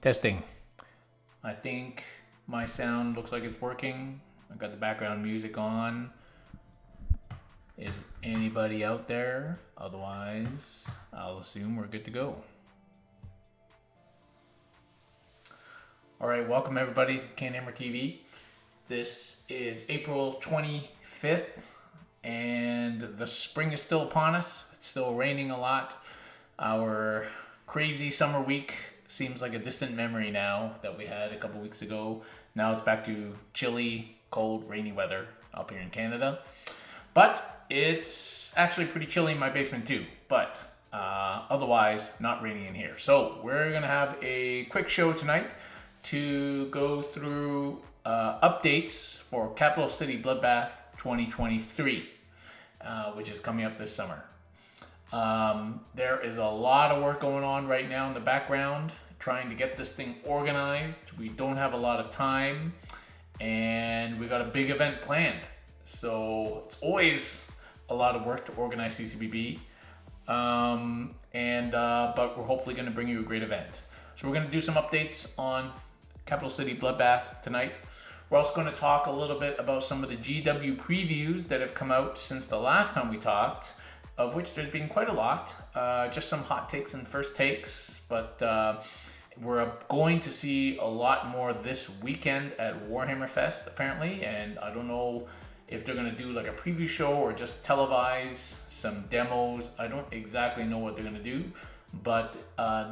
Testing. I think my sound looks like it's working. I got the background music on. Is anybody out there? Otherwise, I'll assume we're good to go. All right, welcome everybody to CanHammer TV. This is April 25th, and the spring is still upon us. It's still raining a lot. Our crazy summer week seems like a distant memory now that we had a couple weeks ago. Now it's back to chilly, cold, rainy weather up here in Canada. But it's actually pretty chilly in my basement too. But otherwise, not raining in here. So we're going to have a quick show tonight to go through updates for Capital City Bloodbath 2023, which is coming up this summer. There is a lot of work going on right now in the background, trying to get this thing organized. We don't have a lot of time, and we got a big event planned. So it's always a lot of work to organize CCBB, but we're hopefully going to bring you a great event. So we're going to do some updates on Capital City Bloodbath tonight. We're also going to talk a little bit about some of the GW previews that have come out since the last time we talked, of which there's been quite a lot. Just some hot takes and first takes, but we're going to see a lot more this weekend at Warhammer Fest, apparently, and I don't know if they're going to do like a preview show or just televise some demos. I don't exactly know what they're going to do, but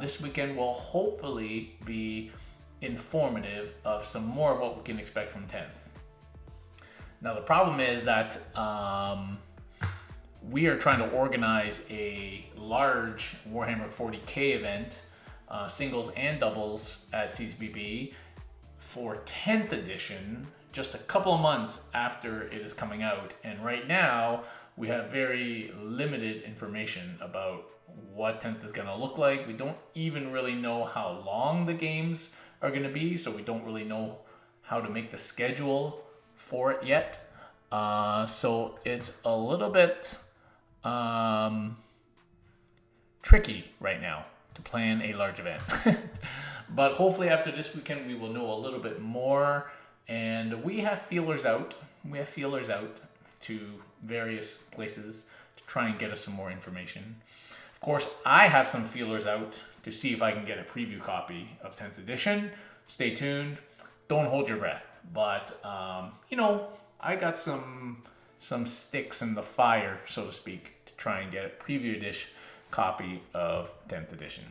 this weekend will hopefully be informative of some more of what we can expect from 10th. Now the problem is that we are trying to organize a large Warhammer 40K event, singles and doubles at CCBB for 10th edition, just a couple of months after it is coming out. And right now we have very limited information about what 10th is going to look like. We don't even really know how long the games are going to be, so we don't really know how to make the schedule for it yet. So it's a little bit tricky right now to plan a large event. But hopefully after this weekend we will know a little bit more, and we have feelers out. We have feelers out to various places to try and get us some more information. Of course, I have some feelers out to see if I can get a preview copy of 10th edition. Stay tuned. Don't hold your breath. But, I got some sticks in the fire, so to speak, to try and get a preview edition copy of 10th edition.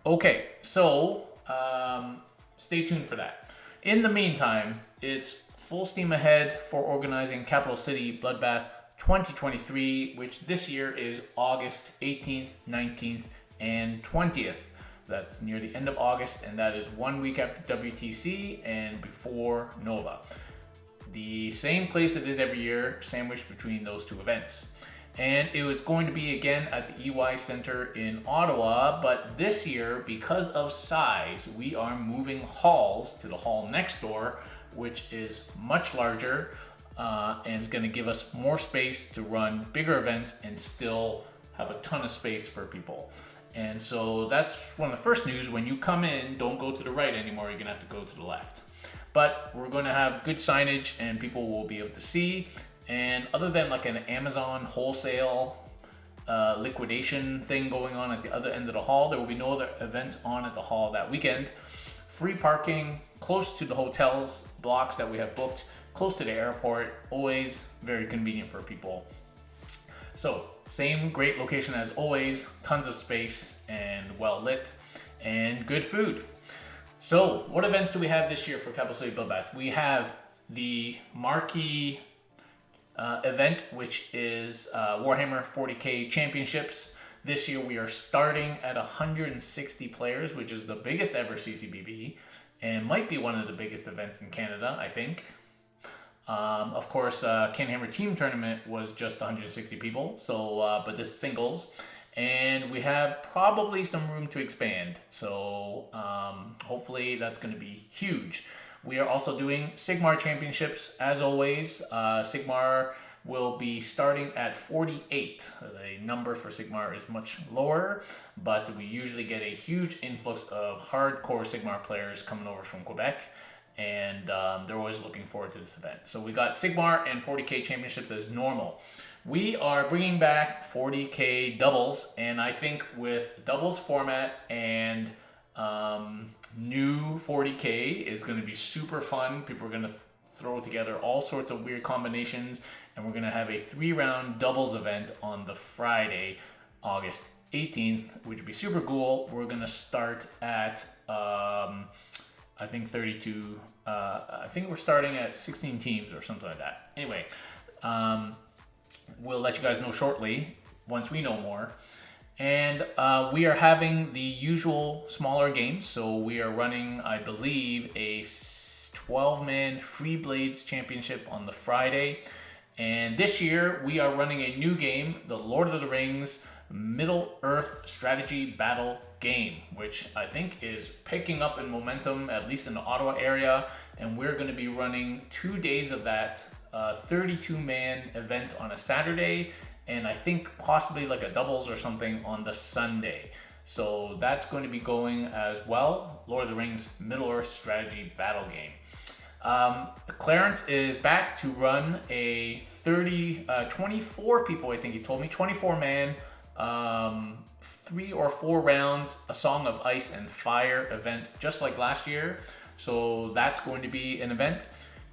Okay, so stay tuned for that. In the meantime, it's full steam ahead for organizing Capital City Bloodbath 2023, which this year is August 18th, 19th, and 20th. That's near the end of August, and that is 1 week after WTC and before Nova. The same place it is every year, sandwiched between those two events. And it was going to be again at the EY Center in Ottawa, but this year, because of size, we are moving halls to the hall next door, which is much larger, and is going to give us more space to run bigger events and still have a ton of space for people. And so that's one of the first news. When you come in, don't go to the right anymore. You're going to have to go to the left. But we're going to have good signage and people will be able to see. And other than like an Amazon wholesale liquidation thing going on at the other end of the hall, there will be no other events on at the hall that weekend. Free parking close to the hotels blocks that we have booked, close to the airport, always very convenient for people. So same great location as always, tons of space and well lit and good food. So what events do we have this year for Capital City Bloodbath? We have the marquee event, which is Warhammer 40K Championships. This year we are starting at 160 players, which is the biggest ever CCBB and might be one of the biggest events in Canada, I think. Of course, CanHammer Team Tournament was just 160 people, so but this is singles, and we have probably some room to expand. So hopefully that's going to be huge. We are also doing Sigmar Championships as always. Sigmar will be starting at 48. The number for Sigmar is much lower, but we usually get a huge influx of hardcore Sigmar players coming over from Quebec, and they're always looking forward to this event. So we got Sigmar and 40K championships as normal. We are bringing back 40K doubles, and I think with doubles format and new 40K is going to be super fun. People are going to throw together all sorts of weird combinations, and we're going to have a 3-round doubles event on the Friday, August 18th, which would be super cool. We're going to start at I think 32. I think we're starting at 16 teams or something like that. Anyway, we'll let you guys know shortly once we know more. And we are having the usual smaller games. So we are running, I believe, a 12-man Free Blades Championship on the Friday. And this year we are running a new game, the Lord of the Rings Middle-earth strategy battle game, which I think is picking up in momentum, at least in the Ottawa area. And we're going to be running 2 days of that 32-man event on a Saturday, and I think possibly like a doubles or something on the Sunday. So that's going to be going as well. Lord of the Rings Middle-earth strategy battle game. Clarence is back to run a 24 people, I think he told me, 24-man, 3 or 4 rounds, a Song of Ice and Fire event, just like last year. So that's going to be an event.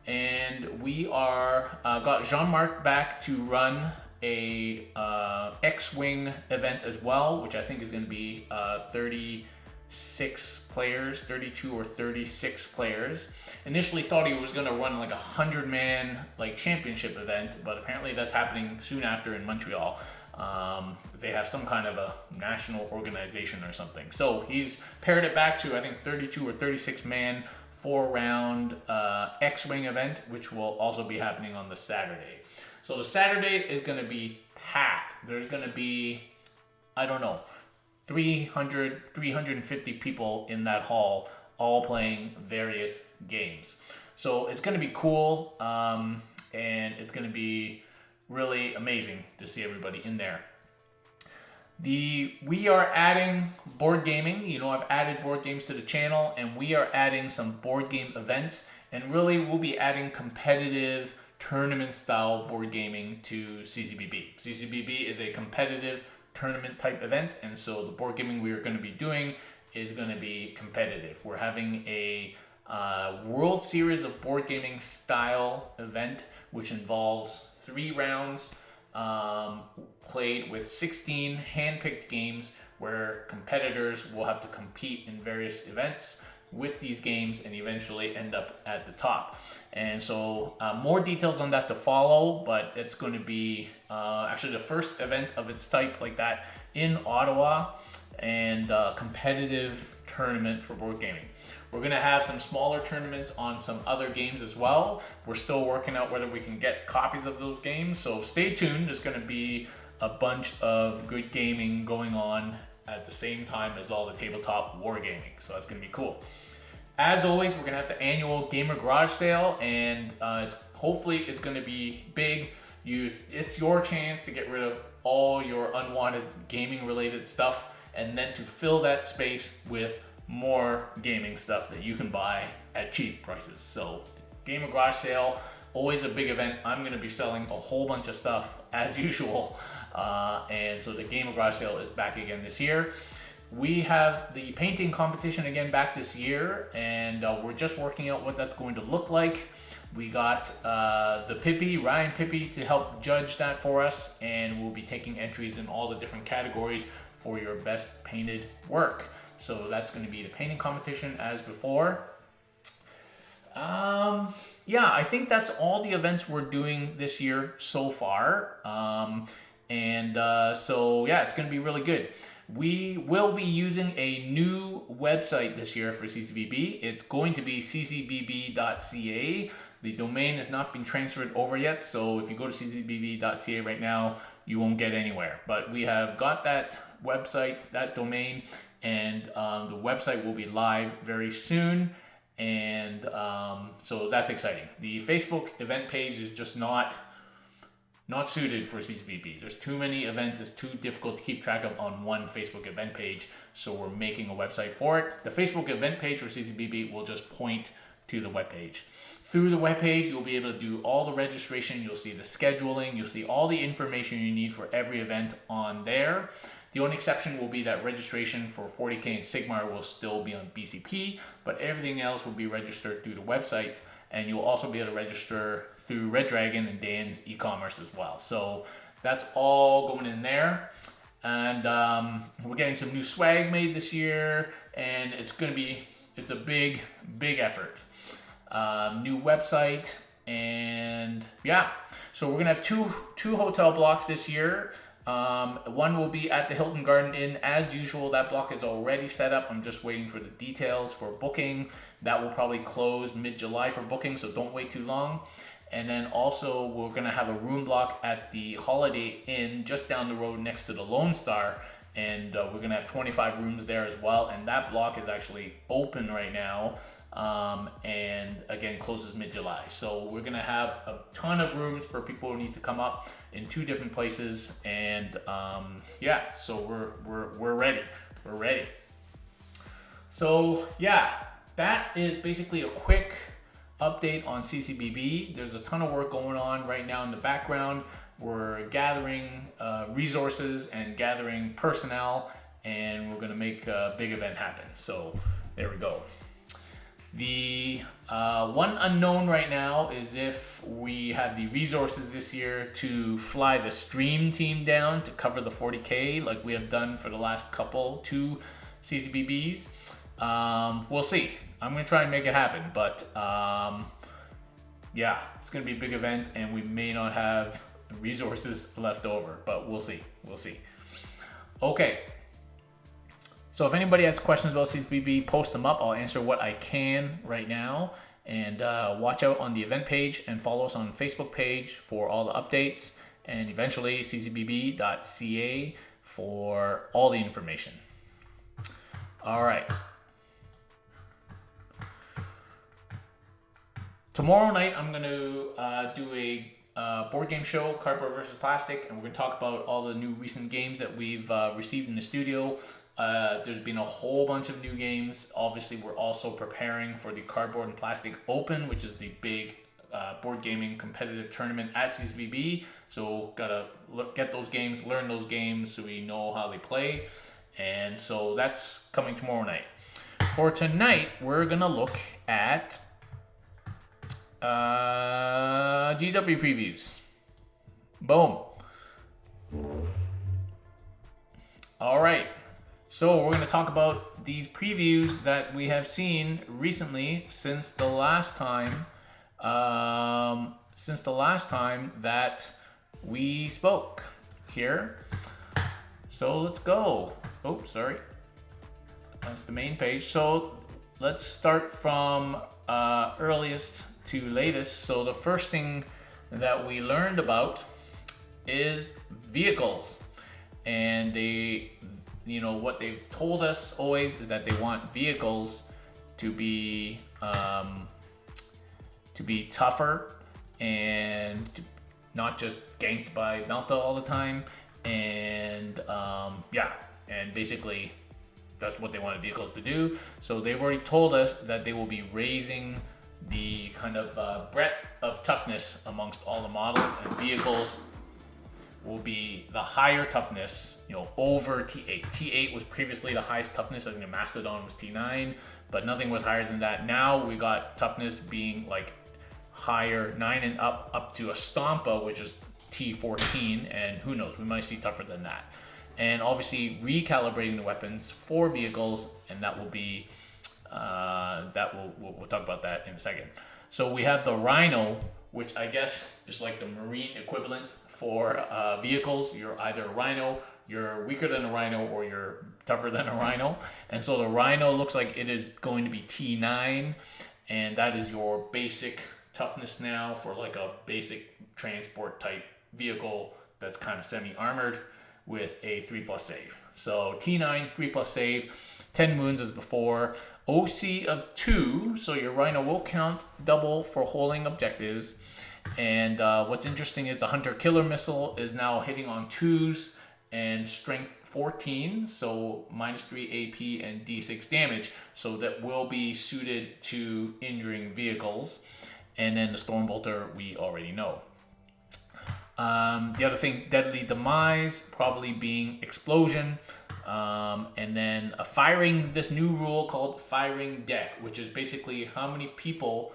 And we are got Jean-Marc back to run a X-Wing event as well, which I think is going to be 36 players, 32 or 36 players. Initially thought he was going to run like a 100-man like championship event, but apparently that's happening soon after in Montreal. They have some kind of a national organization or something. So he's paired it back to, I think, 32 or 36 man 4-round X-Wing event, which will also be happening on the Saturday. So the Saturday is going to be packed. There's going to be, I don't know, 350 people in that hall, all playing various games. So it's going to be cool, and it's going to be really amazing to see everybody in there. We are adding board gaming. You know, I've added board games to the channel, and we are adding some board game events, and really we'll be adding competitive tournament style board gaming to CCBB. CCBB is a competitive tournament type event, and so the board gaming we are going to be doing is going to be competitive. We're having a World Series of Board Gaming style event, which involves 3 rounds played with 16 hand-picked games where competitors will have to compete in various events with these games and eventually end up at the top. And so more details on that to follow, but it's going to be actually the first event of its type like that in Ottawa, and competitive tournament for board gaming. We're going to have some smaller tournaments on some other games as well. We're still working out whether we can get copies of those games, so stay tuned. There's going to be a bunch of good gaming going on at the same time as all the tabletop wargaming, so that's going to be cool. As always, we're going to have the annual Gamer Garage sale, and hopefully it's going to be big. It's your chance to get rid of all your unwanted gaming related stuff, and then to fill that space with more gaming stuff that you can buy at cheap prices. So Gamer Garage sale, always a big event. I'm going to be selling a whole bunch of stuff as usual, and so the Gamer Garage sale is back again this year. We have the painting competition again back this year, and we're just working out what that's going to look like. We got Ryan Pippi, to help judge that for us, and we'll be taking entries in all the different categories for your best painted work. So that's going to be the painting competition as before. Yeah, I think that's all the events we're doing this year so far. So yeah, it's going to be really good. We will be using a new website this year for CCBB. It's going to be ccbb.ca. The domain has not been transferred over yet, so if you go to ccbb.ca right now, you won't get anywhere. But we have got that website, that domain, and the website will be live very soon. And so that's exciting. The Facebook event page is just not not suited for CCBB. There's too many events. It's too difficult to keep track of on one Facebook event page. So we're making a website for it. The Facebook event page for CCBB will just point to the webpage. Through the webpage, you'll be able to do all the registration. You'll see the scheduling. You'll see all the information you need for every event on there. The only exception will be that registration for 40K and Sigmar will still be on BCP, but everything else will be registered through the website. And you'll also be able to register through Red Dragon and Dan's e-commerce as well. So that's all going in there. And we're getting some new swag made this year, and it's a big effort. New website, and yeah. So we're gonna have two hotel blocks this year. One will be at the Hilton Garden Inn as usual. That block is already set up. I'm just waiting for the details for booking. That will probably close mid-July for booking, so don't wait too long. And then also we're gonna have a room block at the Holiday Inn just down the road next to the Lone Star. And we're gonna have 25 rooms there as well. And that block is actually open right now. And again, closes mid-July. So we're gonna have a ton of rooms for people who need to come up in 2 different places. And yeah, so we're ready. We're ready. So yeah, that is basically a quick update on CCBB. There's a ton of work going on right now in the background. We're gathering resources and gathering personnel, and we're gonna make a big event happen. So there we go. The one unknown right now is if we have the resources this year to fly the stream team down to cover the 40K like we have done for the last two CCBBs. We'll see. I'm gonna try and make it happen, but yeah, it's gonna be a big event, and we may not have resources left over, but we'll see. We'll see. Okay. So if anybody has questions about CCBB, post them up. I'll answer what I can right now. And watch out on the event page and follow us on Facebook page for all the updates, and eventually ccbb.ca for all the information. All right. Tomorrow night, I'm going to do a board game show, Cardboard versus Plastic, and we're going to talk about all the new recent games that we've received in the studio. There's been a whole bunch of new games. Obviously, we're also preparing for the Cardboard and Plastic Open, which is the big board gaming competitive tournament at CCBB. So gotta get those games, learn those games so we know how they play. And so that's coming tomorrow night. For tonight, we're gonna look at GW previews. Boom. All right. So we're going to talk about these previews that we have seen recently since the last time that we spoke here. So let's go. Oh, sorry. That's the main page. So let's start from earliest to latest. So the first thing that we learned about is vehicles, and what they've told us always is that they want vehicles to be tougher and not just ganked by Melta all the time, and and basically that's what they want vehicles to do. So they've already told us that they will be raising the kind of breadth of toughness amongst all the models, and vehicles will be the higher toughness, over T8. T8 was previously the highest toughness. I think the Mastodon was T9, but nothing was higher than that. Now we got toughness being like higher, 9 and up to a Stompa, which is T14, and who knows, we might see tougher than that. And obviously recalibrating the weapons for vehicles, and that will be we'll talk about that in a second. So we have the Rhino, which I guess is like the Marine equivalent for vehicles. You're either a Rhino, you're weaker than a Rhino, or you're tougher than a Rhino. And so the Rhino looks like it is going to be T9, and that is your basic toughness now for like a basic transport type vehicle that's kind of semi-armored with a 3+ save. So T9, 3+ save, 10 wounds as before. OC of 2, so your Rhino will count double for holding objectives. And what's interesting is the Hunter Killer Missile is now hitting on 2s and strength 14, so -3 AP and D6 damage. So that will be suited to injuring vehicles. And then the Stormbolter we already know. The other thing, Deadly Demise, probably being Explosion. And then firing, this new rule called Firing Deck, which is basically how many people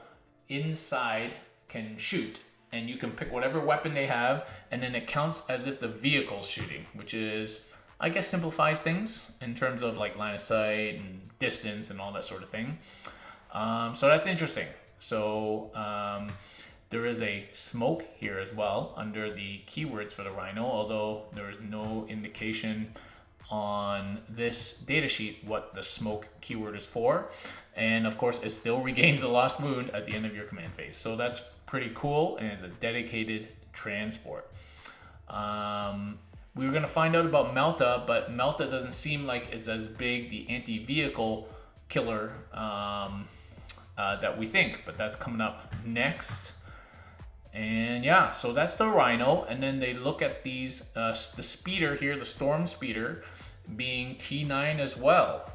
inside can shoot. And you can pick whatever weapon they have, and then it counts as if the vehicle's shooting, which is, I guess, simplifies things in terms of like line of sight and distance and all that sort of thing. So that's interesting. So there is a smoke here as well under the keywords for the Rhino, although there is no indication on this datasheet what the smoke keyword is for. And of course, it still regains a lost wound at the end of your command phase. So that's pretty cool, and it's a dedicated transport. We were going to find out about Melta, but Melta doesn't seem like it's as big the anti-vehicle killer that we think, but that's coming up next. And yeah, so that's the Rhino. And then they look at these, the speeder here, the Storm Speeder, being T9 as well.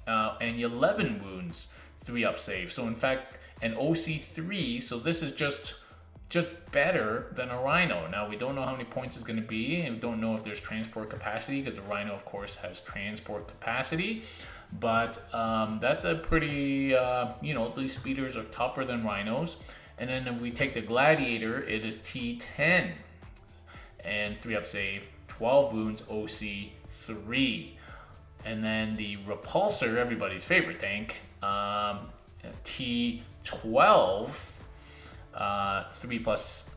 And 11 wounds, 3-up save. So in fact, an OC3, so this is just better than a Rhino. Now, we don't know how many points it's going to be, and we don't know if there's transport capacity, because the Rhino, of course, has transport capacity. But that's a pretty, these speeders are tougher than Rhinos. And then if we take the Gladiator, it is T10 and 3-up save, 12 wounds, OC3. And then the Repulsor, everybody's favorite tank, T12, 3+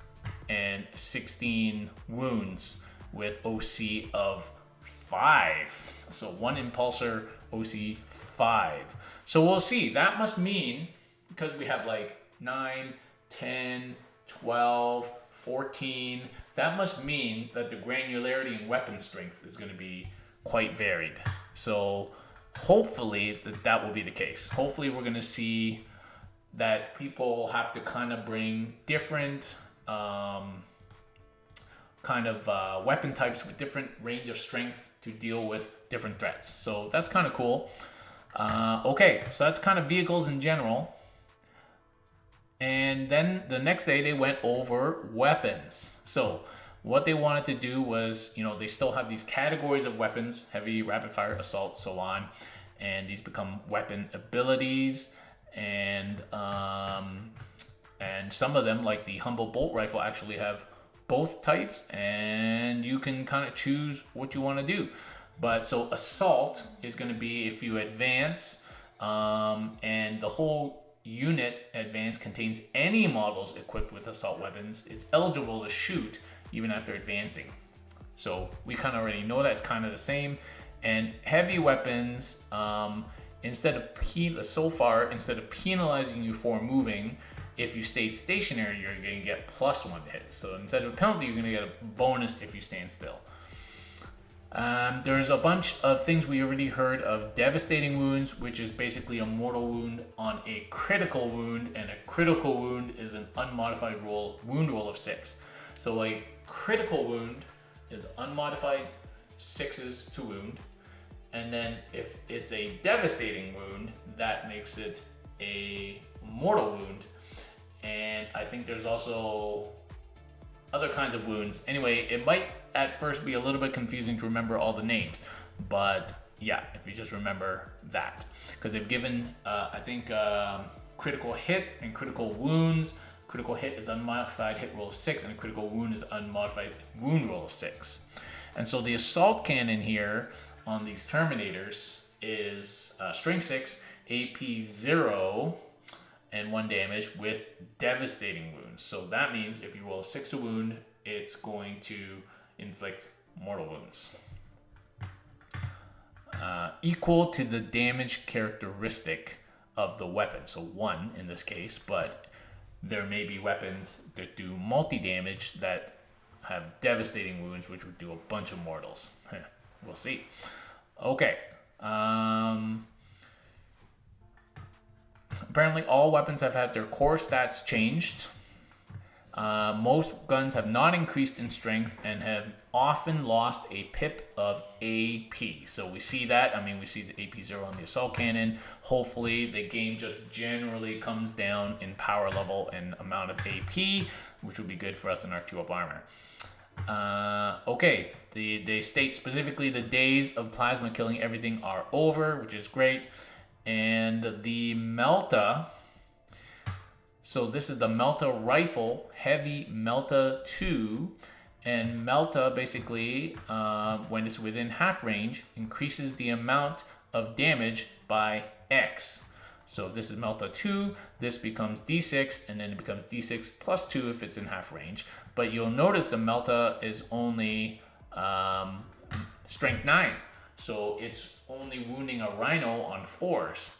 and 16 wounds with OC of 5. So 1 Impulsor, OC 5. So we'll see. That must mean, because we have like 9, 10, 12, 14, that must mean that the granularity and weapon strength is going to be quite varied. So hopefully that will be the case. Hopefully we're going to see that people have to kind of bring different weapon types with different range of strength to deal with different threats. So that's kind of cool. Okay, so that's kind of vehicles in general. And then the next day they went over weapons. So what they wanted to do was, they still have these categories of weapons: heavy, rapid fire, assault, so on. And these become weapon abilities. And some of them, like the Humble Bolt Rifle, actually have both types, and you can kind of choose what you want to do. But so assault is going to be if you advance, and the whole unit advance contains any models equipped with assault weapons, it's eligible to shoot even after advancing. So we kind of already know that's kind of the same. And heavy weapons, instead of penalizing you for moving, if you stay stationary, you're going to get +1 to hit. So instead of a penalty, you're going to get a bonus if you stand still. There's a bunch of things we already heard of. Devastating wounds, which is basically a mortal wound on a critical wound, and a critical wound is an unmodified wound roll of 6. So a critical wound is unmodified 6s to wound, and then if it's a devastating wound, that makes it a mortal wound. And I think there's also other kinds of wounds. Anyway, it might at first be a little bit confusing to remember all the names, but yeah, if you just remember that, because they've given critical hits and critical wounds. Critical hit is unmodified hit roll of 6, and a critical wound is unmodified wound roll of 6. And so the assault cannon here on these Terminators is strength 6, AP 0, and 1 damage with devastating wounds. So that means if you roll a 6 to wound, it's going to inflict mortal wounds. Equal to the damage characteristic of the weapon. So 1 in this case, but there may be weapons that do multi-damage that have devastating wounds, which would do a bunch of mortals. We'll see. Okay. Apparently, all weapons have had their core stats changed. Most guns have not increased in strength and have often lost a pip of AP. So we see that. I mean, we see the AP 0 on the assault cannon. Hopefully, the game just generally comes down in power level and amount of AP, which will be good for us in our 2-up armor. Okay, they state specifically the days of plasma killing everything are over, which is great. And the Melta, so this is the Melta rifle, heavy Melta 2. And Melta basically, when it's within half range, increases the amount of damage by X. So if this is Melta 2, this becomes D6, and then it becomes D6 plus 2 if it's in half range. But you'll notice the Melta is only strength 9. So it's only wounding a rhino on 4s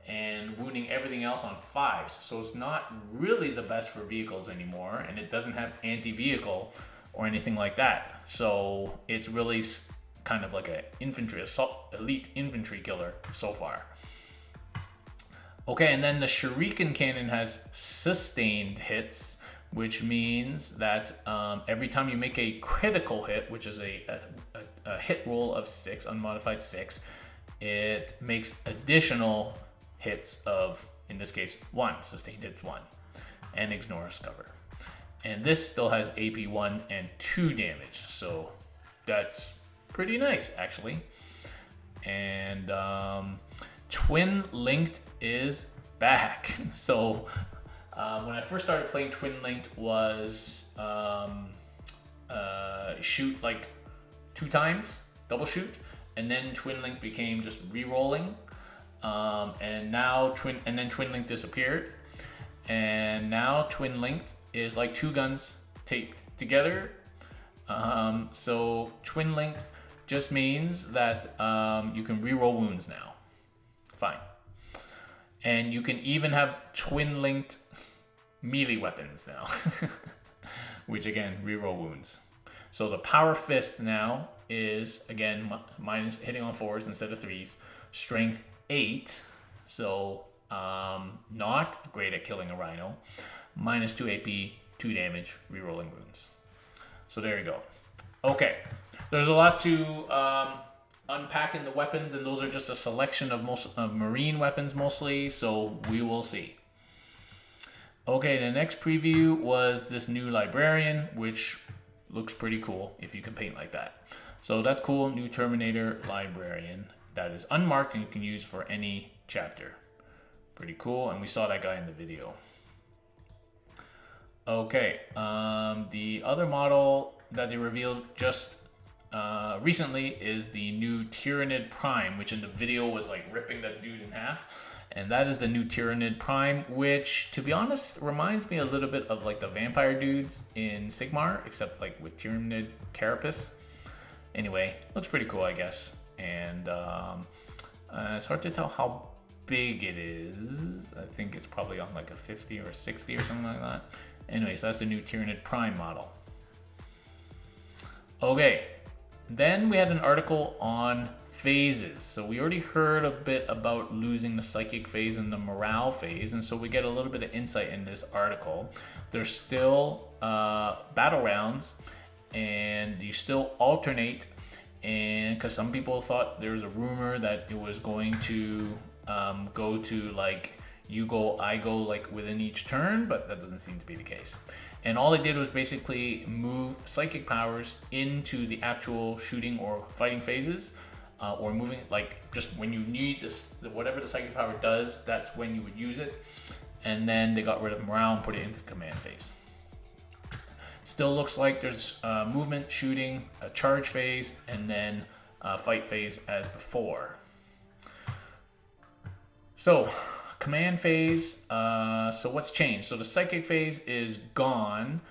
and wounding everything else on 5s. So it's not really the best for vehicles anymore, and it doesn't have anti-vehicle or anything like that. So it's really kind of like an infantry assault, elite infantry killer so far. Okay, and then the Shuriken cannon has sustained hits, which means that every time you make a critical hit, which is a hit roll of 6, unmodified 6, it makes additional hits of, in this case, 1, sustained hits 1, and ignores cover. And this still has AP 1 and 2 damage, so that's pretty nice, actually. And Twin Linked is back. So when I first started playing, Twin Linked was shoot like 2 times, double shoot, and then Twin Link became just re-rolling, and now Twin Link disappeared, and now Twin Linked is like 2 guns taped together. So Twin Linked just means that you can re-roll wounds now. Fine. And you can even have Twin Linked melee weapons now, which again, re-roll wounds. So the Power Fist now is, again, minus hitting on 4s instead of 3s, strength 8, so not great at killing a rhino, minus 2 AP, 2 damage, re-rolling wounds. So there you go. Okay, there's a lot to unpack in the weapons, and those are just a selection of marine weapons mostly, so we will see. Okay, the next preview was this new librarian, which looks pretty cool if you can paint like that. So that's cool, new Terminator librarian that is unmarked and you can use for any chapter. Pretty cool, and we saw that guy in the video. Okay, the other model that they revealed just recently is the new Tyrannid Prime, which in the video was like ripping that dude in half. And that is the new Tyrannid Prime, which, to be honest, reminds me a little bit of like the vampire dudes in Sigmar, except like with Tyrannid Carapace. Anyway, looks pretty cool, I guess. And it's hard to tell how big it is. I think it's probably on like a 50 or 60 or something like that. Anyways, that's the new Tyrannid Prime model. Okay, then we had an article on phases. So we already heard a bit about losing the psychic phase and the morale phase, and so we get a little bit of insight in this article. There's still battle rounds, and you still alternate, and because some people thought there was a rumor that it was going to go to like you go, I go, like within each turn, but that doesn't seem to be the case. And all they did was basically move psychic powers into the actual shooting or fighting phases, or moving, like just when you need this, whatever the psychic power does, that's when you would use it. And then they got rid of morale and put it into the command phase. Still looks like there's movement, shooting, a charge phase, and then fight phase as before. So command phase, so what's changed? So the psychic phase is gone,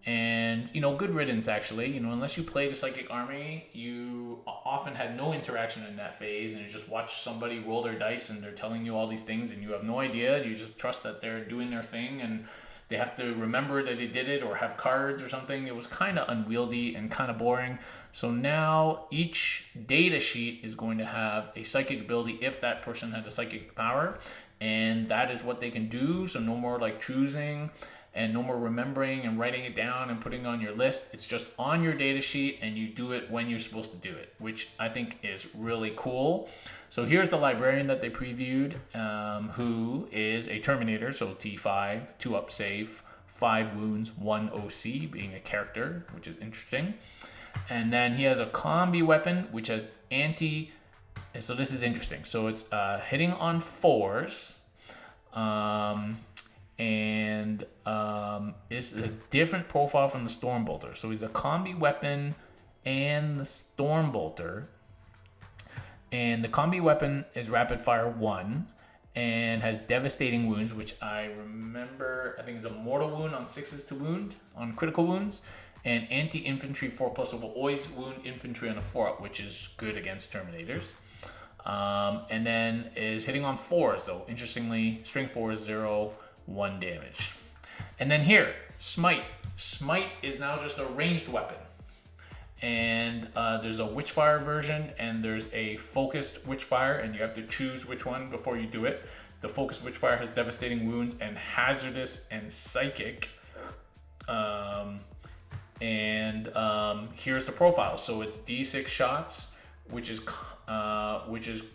and good riddance actually. Unless you played a psychic army, you often had no interaction in that phase, and you just watch somebody roll their dice and they're telling you all these things and you have no idea. You just trust that they're doing their thing and they have to remember that they did it or have cards or something. It was kind of unwieldy and kind of boring. So now each data sheet is going to have a psychic ability if that person had a psychic power. and that is what they can do. So no more like choosing and no more remembering and writing it down and putting it on your list. It's just on your data sheet and you do it when you're supposed to do it, which I think is really cool. So here's the librarian that they previewed, who is a Terminator, so T5, 2-up save, 5 wounds, 1 OC, being a character, which is interesting. And then he has a combi weapon, which has anti... So this is interesting. So it's hitting on 4s, and it's a different profile from the Stormbolter. So he's a combi weapon and the Stormbolter. And the combi weapon is rapid fire 1 and has devastating wounds, which I remember, I think is a mortal wound on 6s to wound, on critical wounds, and anti-infantry 4+, so will always wound infantry on a 4-up, which is good against Terminators. And then is hitting on 4s though. Interestingly, strength 4 is 0, 1 damage. And then here, Smite. Smite is now just a ranged weapon. And there's a Witchfire version and there's a focused Witchfire, and you have to choose which one before you do it. The focused Witchfire has devastating wounds and hazardous and psychic. Here's the profile. So it's D6 shots, which is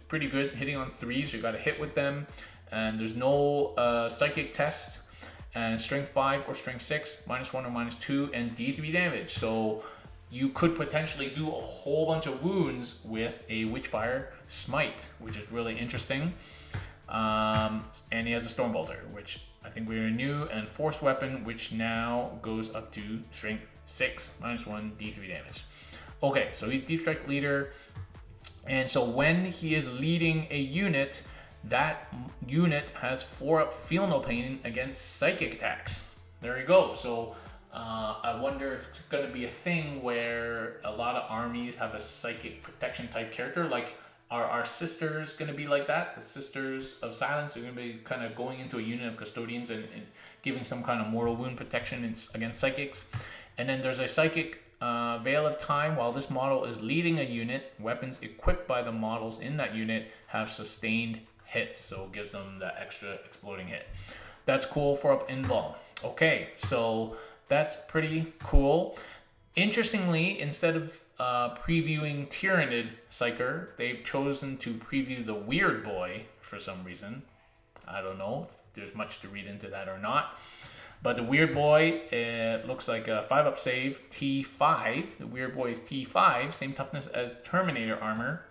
pretty good, hitting on 3s. You got to hit with them, and there's no psychic test, and strength 5 or strength 6, -1 or -2, and D3 damage. So you could potentially do a whole bunch of wounds with a Witchfire Smite, which is really interesting. And he has a Stormbolter, which I think we already knew, and Force Weapon, which now goes up to strength 6, -1, D3 damage. Okay, so he's Deep Strike leader. And so when he is leading a unit, that unit has 4-up Feel No Pain against psychic attacks. There you go. So I wonder if it's going to be a thing where a lot of armies have a psychic protection type character. Like, are our sisters going to be like that? The Sisters of Silence are going to be kind of going into a unit of custodians and giving some kind of mortal wound protection against psychics. And then there's a psychic Veil of Time. While this model is leading a unit, weapons equipped by the models in that unit have sustained hits, so it gives them that extra exploding hit. That's cool for up invul. Okay, so that's pretty cool. Interestingly, instead of previewing Tyrannid Psyker, they've chosen to preview the Weird Boy for some reason. I don't know if there's much to read into that or not. But the Weird Boy, it looks like a 5-up save, T5. The Weird Boy is T5, same toughness as Terminator armor,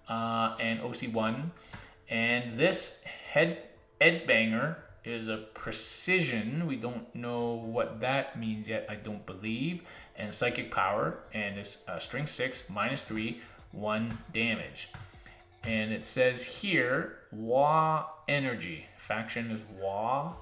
and OC1. And this Headbanger is a precision. We don't know what that means yet, I don't believe. And psychic power, and it's strength 6, -3, 1 damage. And it says here, Wa Energy. Faction is Wa.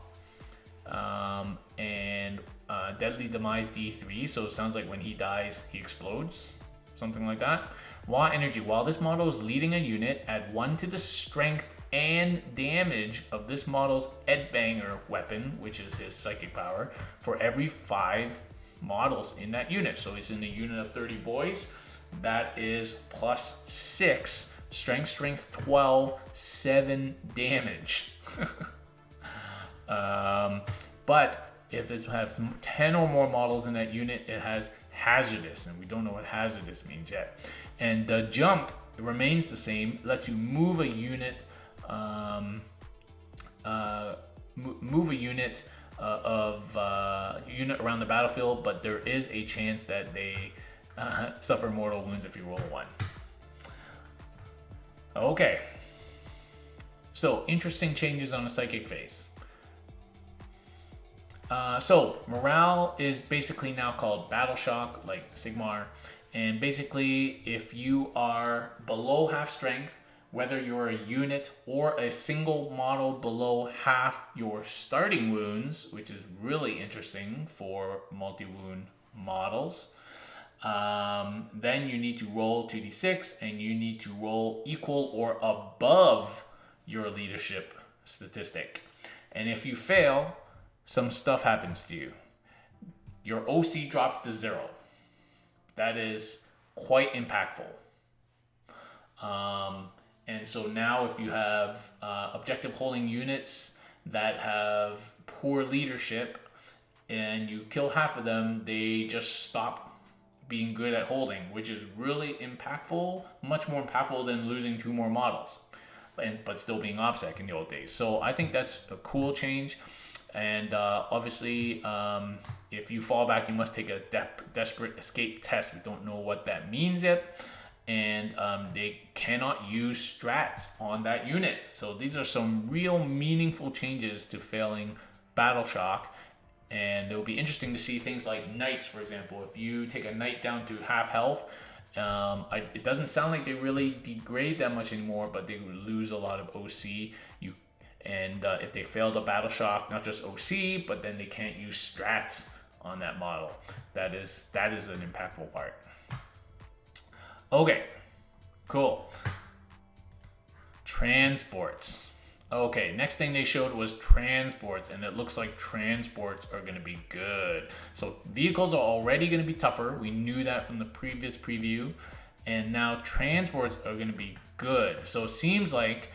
Deadly Demise D3, so it sounds like when he dies, he explodes. Something like that. Wa Energy. While this model is leading a unit, add 1 to the strength and damage of this model's Headbanger weapon, which is his psychic power, for every 5 models in that unit. So he's in a unit of 30 boys. That is +6. Strength 12, 7 damage. But if it has 10 or more models in that unit, it has hazardous, and we don't know what hazardous means yet. And the jump remains the same, lets you move a unit, unit around the battlefield, but there is a chance that they suffer mortal wounds if you roll a 1. Okay. So, interesting changes on the psychic phase. So morale is basically now called Battle Shock, like Sigmar. And basically, if you are below half strength, whether you're a unit or a single model below half your starting wounds, which is really interesting for multi-wound models, then you need to roll 2d6, and you need to roll equal or above your leadership statistic. And if you fail, some stuff happens to you. Your OC drops to 0. That is quite impactful. And so now if you have objective holding units that have poor leadership and you kill half of them, they just stop being good at holding, which is really impactful, much more impactful than losing 2 more models, but still being OPSEC in the old days. So I think that's a cool change. And obviously, if you fall back, you must take a desperate escape test. We don't know what that means yet. And they cannot use strats on that unit. So these are some real meaningful changes to failing Battle Shock. And it will be interesting to see things like knights, for example. If you take a knight down to half health, it doesn't sound like they really degrade that much anymore, but they lose a lot of OC. If they fail the Battle Shock, not just OC, but then they can't use strats on that model. That is an impactful part. Okay, cool. Transports. Okay, next thing they showed was transports, and it looks like transports are going to be good. So vehicles are already going to be tougher. We knew that from the previous preview, and now transports are going to be good. So it seems like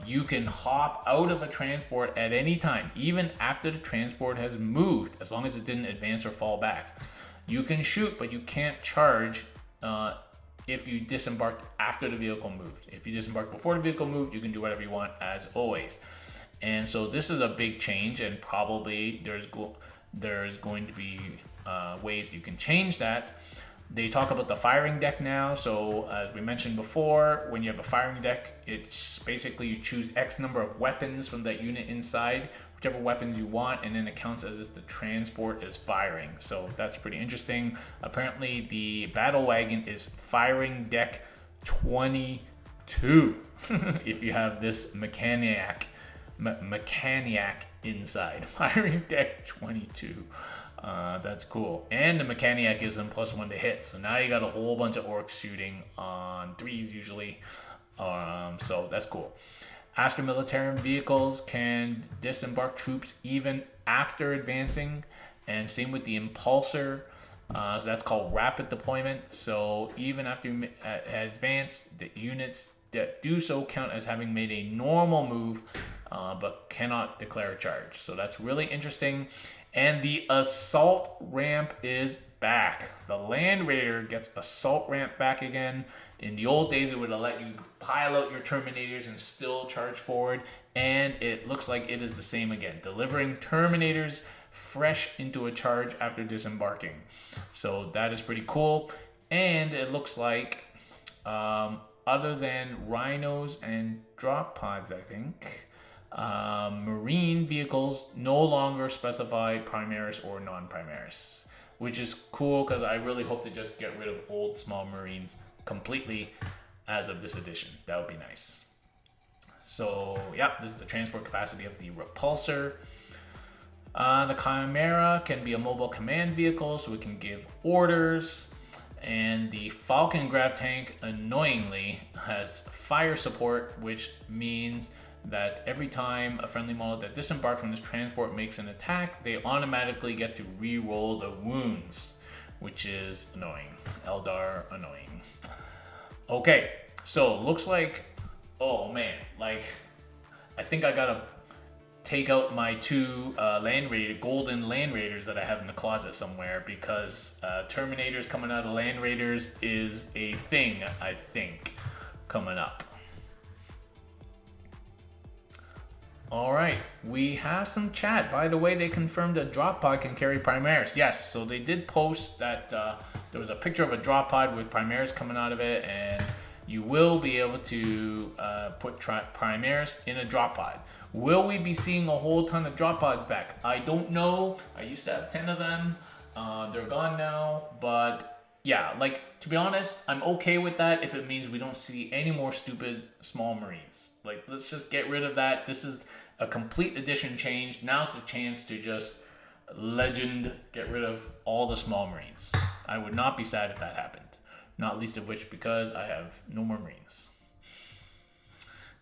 you can hop out of a transport at any time, even after the transport has moved, as long as it didn't advance or fall back. You can shoot, but you can't charge if you disembarked after the vehicle moved. If you disembarked before the vehicle moved, you can do whatever you want as always. And so this is a big change, and probably there's going to be ways you can change that. They talk about the firing deck now. So as we mentioned before, when you have a firing deck, it's basically you choose X number of weapons from that unit inside, whichever weapons you want, and then it counts as if the transport is firing. So that's pretty interesting. Apparently the battle wagon is firing deck 22 if you have this mechaniac inside. Firing deck 22. That's cool. And the mechaniac gives them +1 to hit. So now you got a whole bunch of orcs shooting on 3s usually. So that's cool. Astra Militarum vehicles can disembark troops even after advancing, and same with the Impulsor. So that's called rapid deployment. So even after you advance, the units that do so count as having made a normal move, but cannot declare a charge. So that's really interesting. And the assault ramp is back. The Land Raider gets assault ramp back again. In the old days, it would have let you pile out your Terminators and still charge forward. And it looks like it is the same again, delivering Terminators fresh into a charge after disembarking. So that is pretty cool. And it looks like, other than rhinos and drop pods, I think, marine vehicles no longer specify Primaris or non-Primaris, which is cool because I really hope to just get rid of old small marines completely as of this edition. That would be nice. So yeah, this is the transport capacity of the Repulsor. The Chimera can be a mobile command vehicle, so it can give orders. And the Falcon Grav Tank, annoyingly, has fire support, which means that every time a friendly model that disembarked from this transport makes an attack, they automatically get to re-roll the wounds, which is annoying. Eldar annoying. Okay, so looks like, oh man, like I think I gotta take out my 2 golden Land Raiders that I have in the closet somewhere, because Terminators coming out of Land Raiders is a thing, I think, coming up. All right, we have some chat. By the way, they confirmed a drop pod can carry Primaris. Yes, so they did post that there was a picture of a drop pod with Primaris coming out of it, and you will be able to put Primaris in a drop pod. Will we be seeing a whole ton of drop pods back? I don't know. I used to have 10 of them. They're gone now, but yeah, like, to be honest, I'm okay with that if it means we don't see any more stupid small marines. Like, let's just get rid of that. This is a complete edition change. Now's the chance to just get rid of all the small marines. I would not be sad if that happened. Not least of which because I have no more marines.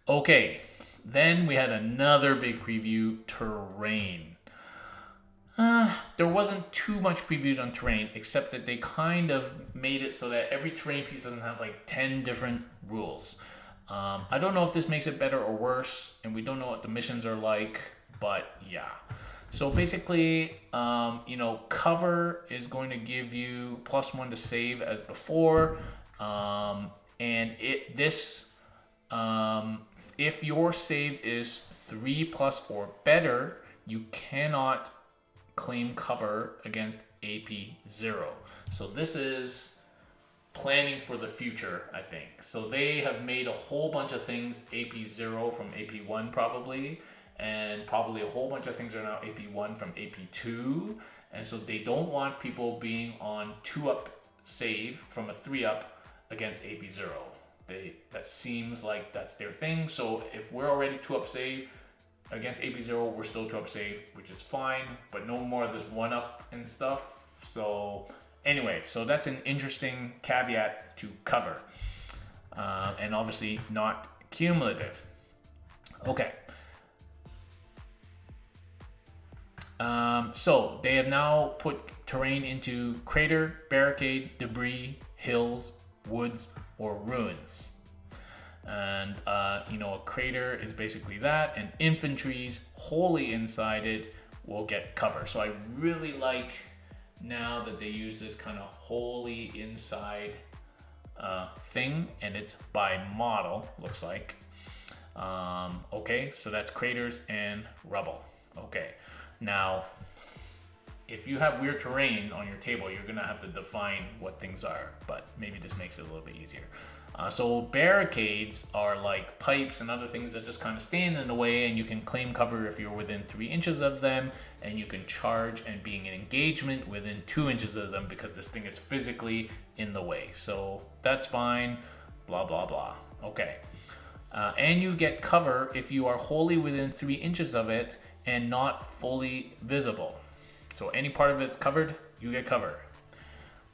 Okay, then we had another big preview, terrain. There wasn't too much previewed on terrain, except that they kind of made it so that every terrain piece doesn't have like 10 different rules. I don't know if this makes it better or worse, and we don't know what the missions are like, but yeah. So basically, cover is going to give you +1 to save as before, and if your save is 3+ or better, you cannot claim cover against AP 0. So this is planning for the future, I think. So they have made a whole bunch of things AP 0 from AP 1 probably, and probably a whole bunch of things are now AP 1 from AP 2, and so they don't want people being on 2-up save from a 3-up against AP 0. That seems like that's their thing. So if we're already 2-up save against AP 0, we're still 2-up save, which is fine, but no more of this 1-up and stuff. So anyway, so that's an interesting caveat to cover, and obviously not cumulative. Okay. So they have now put terrain into crater, barricade, debris, hills, woods, or ruins. And a crater is basically that, and infantry's wholly inside it will get cover. So I really like now that they use this kind of wholly inside thing, and it's by model, looks like. Okay, so that's craters and rubble. Okay, now if you have weird terrain on your table, you're gonna have to define what things are, but maybe this makes it a little bit easier. So barricades are like pipes and other things that just kind of stand in the way, and you can claim cover if you're within 3 inches of them, and you can charge and being in engagement within 2 inches of them because this thing is physically in the way. So that's fine, blah, blah, blah. Okay. And you get cover if you are wholly within 3 inches of it and not fully visible. So any part of it's covered, you get cover.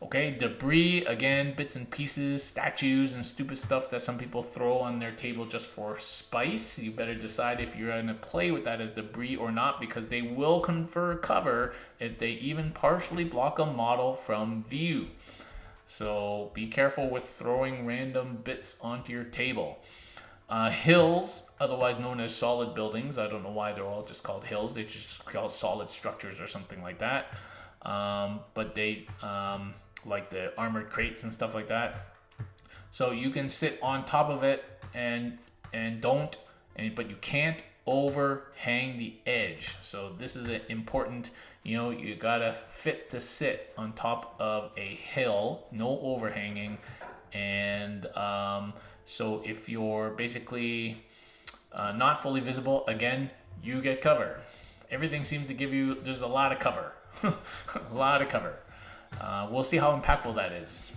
Okay, debris, again, bits and pieces, statues, and stupid stuff that some people throw on their table just for spice. You better decide if you're going to play with that as debris or not, because they will confer cover if they even partially block a model from view. So be careful with throwing random bits onto your table. Hills, otherwise known as solid buildings. I don't know why they're all just called hills. They just call solid structures or something like that. But they... like the armored crates and stuff like that. So you can sit on top of it but you can't overhang the edge. So this is an important, you gotta fit to sit on top of a hill, no overhanging. And so if you're basically not fully visible, again, you get cover. Everything seems to give you, there's a lot of cover, a lot of cover. We'll see how impactful that is.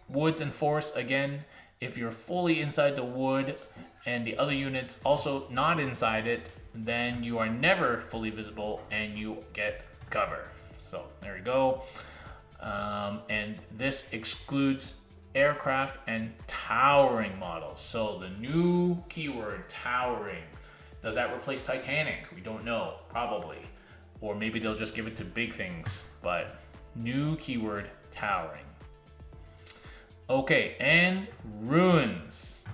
Woods and forests, again, if you're fully inside the wood and the other units also not inside it, then you are never fully visible and you get cover. So there you go. And this excludes aircraft and towering models. So the new keyword, towering. Does that replace Titanic? We don't know, probably. Or maybe they'll just give it to big things, but new keyword, towering. Okay, and ruins.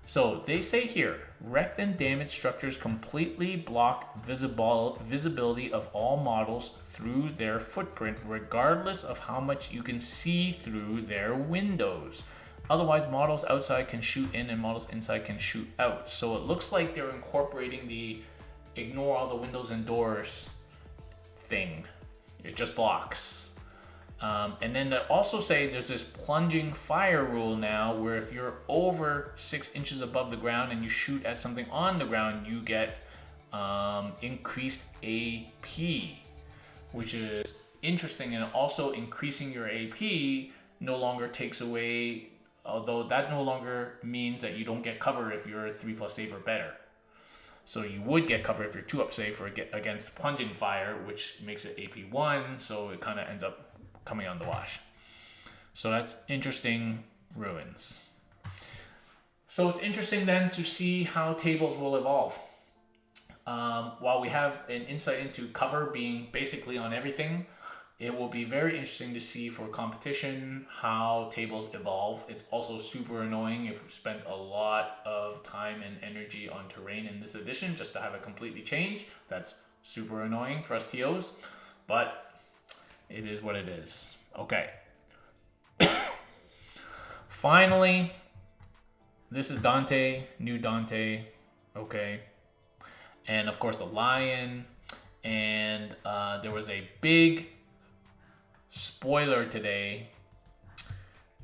So they say here, wrecked and damaged structures completely block visibility of all models through their footprint, regardless of how much you can see through their windows. Otherwise, models outside can shoot in and models inside can shoot out. So it looks like they're incorporating the ignore all the windows and doors thing. It just blocks. And then they also say there's this plunging fire rule now, where if you're over 6 inches above the ground and you shoot at something on the ground, you get increased AP, which is interesting. And also increasing your AP no longer takes away, although that no longer means that you don't get cover if you're 3+ save or better. So you would get cover if you're 2-up save for against plunging fire, which makes it AP 1, so it kind of ends up coming on the wash. So that's interesting ruins. So it's interesting then to see how tables will evolve. While we have an insight into cover being basically on everything, It will be very interesting to see for competition how tables evolve. It's also super annoying if we spent a lot of time and energy on terrain in this edition just to have it completely change. That's super annoying for us TOs, but it is what it is. Okay. Finally, this is Dante, new Dante. Okay. And of course the lion. And there was a big spoiler today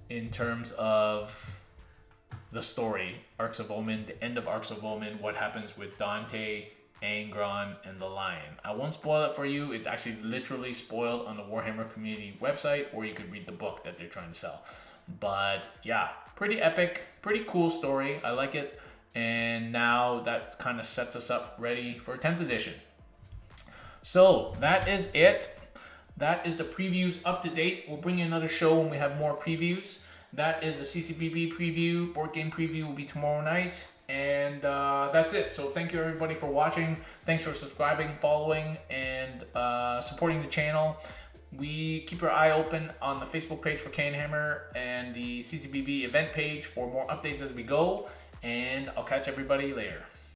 in terms of the story, Arcs of Omen, the end of Arcs of Omen, what happens with Dante, Angron, and the lion. I won't spoil it for you. It's actually literally spoiled on the Warhammer community website, or you could read the book that they're trying to sell. But yeah, pretty epic, pretty cool story. I like it. And now that kind of sets us up ready for 10th edition. So that is it. That is the previews up to date. We'll bring you another show when we have more previews. That is the CCBB preview. Board game preview will be tomorrow night. And that's it. So thank you everybody for watching. Thanks for subscribing, following, and supporting the channel. We keep your eye open on the Facebook page for CanHammer and the CCBB event page for more updates as we go. And I'll catch everybody later.